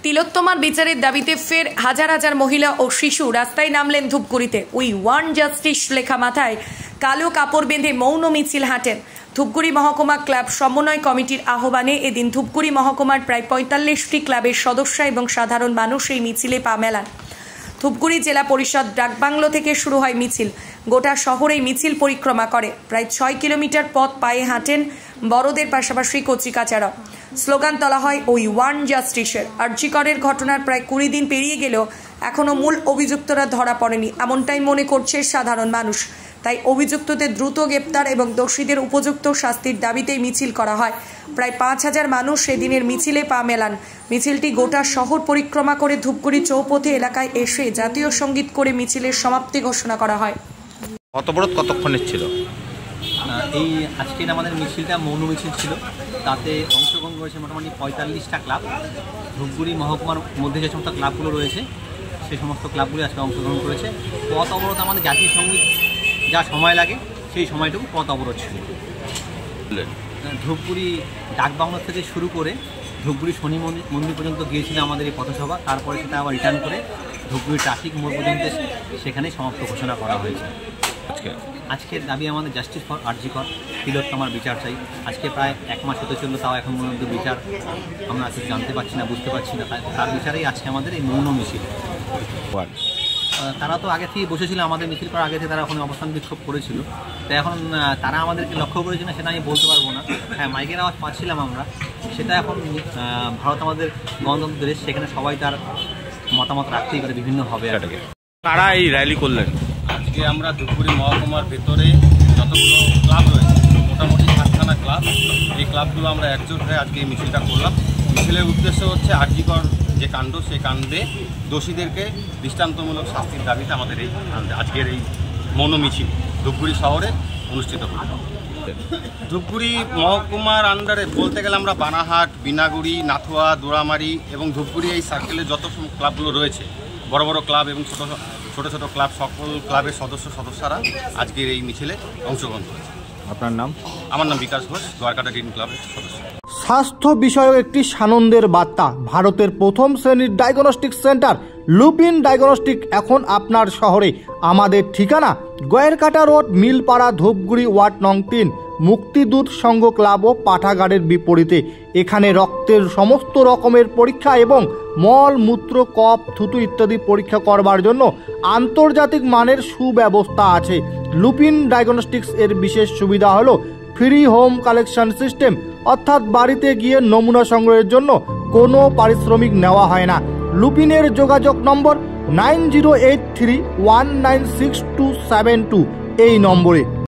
তিলোত্তমার বিচারের দাবিতে ফের হাজার হাজার মহিলা ও শিশু রাস্তায় নামলেন ধূপগুড়িতে। উই ওয়ান্ট জাস্টিস লেখা মাথায় কালো কাপড় বেঁধে মৌন মিছিল হাঁটেন। ধূপগুড়ি মহকুমা ক্লাব সমন্বয় কমিটির আহ্বানে এদিন ধূপগুড়ি মহকুমার প্রায় ৪৫টি ক্লাবের সদস্য এবং সাধারণ মানুষ এই মিছিলে পা মেলান। ধূপগুড়ি জেলা পরিষদ ডাকবাংলো থেকে শুরু হয় মিছিল। গোটা শহরে মিছিল পরিক্রমা করে। প্রায় ৬ কিলোমিটার পথ পায়ে হাঁটেন বড়দের পাশাপাশি কচিকাচারা। স্লোগান তোলা হয় উই ওয়ান্ট জাস্টিসের। আরজিকরের ঘটনার প্রায় ২০ দিন পেরিয়ে গেলেও এখনও মূল অভিযুক্তরা ধরা পড়েনি, এমনটাই মনে করছে সাধারণ মানুষ। তাই অভিযুক্তদের দ্রুত গ্রেপ্তার এবং দোষীদের উপযুক্ত শাস্তির দাবিতেই মিছিল করা হয়। প্রায় ৫,০০০ মানুষ সেদিনের মিছিলে পা মেলান। মিছিলটি গোটা শহর পরিক্রমা করে ধূপগুড়ি চৌপথে এলাকায় এসে জাতীয় সঙ্গীত করে মিছিলের সমাপ্তি ঘোষণা করা হয়। অবরোধ কতক্ষণের ছিল? এই আজকের আমাদের মিছিলটা মৌন মিছিল ছিল। তাতে অংশগ্রহণ করেছে মোটামুটি ৪৫টা ক্লাব। ধূপগুড়ি মহকুমার মধ্যে যে সমস্ত ক্লাবগুলো রয়েছে সেই সমস্ত ক্লাবগুলি আজকে অংশগ্রহণ করেছে। পথ অবরোধ আমাদের জাতীয় সঙ্গীত যা সময় লাগে সেই সময়টুকু পথ অবরোধ ছিল। ধূপগুড়ি ডাকবাংলো থেকে শুরু করে ধূপগুড়ি শনি মন্দির পর্যন্ত গিয়েছিল আমাদের এই পথসভা। তারপরে সেটা আবার রিটার্ন করে ধূপগুড়ি ট্রাফিক মোড় পর্যন্ত সেখানে সমাপ্ত ঘোষণা করা হয়েছে। আজকের দাবি আমাদের জাস্টিস ফর আরজিকর, তিলোত্তমার বিচার চাই। আজকে প্রায় ১ মাস হতে চললো, তাও এখন পর্যন্ত বিচার আমরা কিছু জানতে পারছি না, বুঝতে পারছি না। তার বিচারেই আজকে আমাদের এই মৌন মিছিল। তারা তো আগে থেকে বসেছিল, আমাদের মিছিল করার আগে থেকে তারা ওখানে অবস্থান বিক্ষোভ করেছিল। তো এখন তারা আমাদেরকে লক্ষ্য করেছে না সেটা আমি বলতে পারবো না। হ্যাঁ, মাইকের আওয়াজ পাচ্ছিলাম আমরা, সেটা এখন ভারত আমাদের গণতন্ত্র দেশ, সেখানে সবাই তার মতামত রাখতেই পারে, বিভিন্ন হবে। কারা এই র্যালি করলেন? আজকে আমরা ধূপগুড়ি মহকুমার ভেতরে যতগুলো ক্লাব রয়েছে, মোটামুটি 7খানা ক্লাব, এই ক্লাবগুলো আমরা একজোট হয়ে আজকে এই মিছিলটা করলাম। মিছিলের উদ্দেশ্য হচ্ছে আরজিকর যে কাণ্ড, সেই কাণ্ডে দোষীদেরকে দৃষ্টান্তমূলক শাস্তির দাবিতে আমাদের এই আজকের এই মৌন মিছিল ধূপগুড়ি শহরে অনুষ্ঠিত হল। ধূপগুড়ি মহকুমার আন্ডারে বলতে গেলে আমরা বানাহাট, বিনাগুড়ি, নাথুয়া, দোড়ামারি এবং ধূপগুড়ি এই সার্কেলে যত ক্লাবগুলো রয়েছে, বড় বড় ক্লাব এবং ছোট ছোট ক্লাব, সকল ক্লাবের সদস্যরা আজকের এই মিছিলে অংশগ্রহণ করেছে। আপনার নাম? আমার নাম বিকাশ ঘোষ, দ্বারকাটা গ্রিন ক্লাবের সদস্য। স্বাস্থ্য বিষয়ক একটি সানন্দের বার্তা। ভারতের প্রথম শ্রেণীর ডায়াগনস্টিক সেন্টার লুপিন ডায়াগনস্টিক এখন আপনার শহরে। আমাদের ঠিকানা গয়েরকাটা রোড, মিলপাড়া, ধূপগুড়ি, ওয়ার্ড নং ৩, মুক্তিদূত সংঘ ক্লাব ও পাঠাগারের বিপরীতে। এখানে রক্তের সমস্ত রকমের পরীক্ষা এবং মল, মূত্র, কফ, থুতু ইত্যাদি পরীক্ষা করবার জন্য আন্তর্জাতিক মানের সুব্যবস্থা আছে। লুপিন ডায়াগনস্টিক্স এর বিশেষ সুবিধা হলো ফ্রি হোম কালেকশন সিস্টেম, অর্থাৎ বাড়িতে গিয়ে নমুনা সংগ্রহের জন্য কোনো পারিশ্রমিক নেওয়া হয় না। লুপিনের যোগাযোগ নম্বর 9083196272 এই নম্বরে।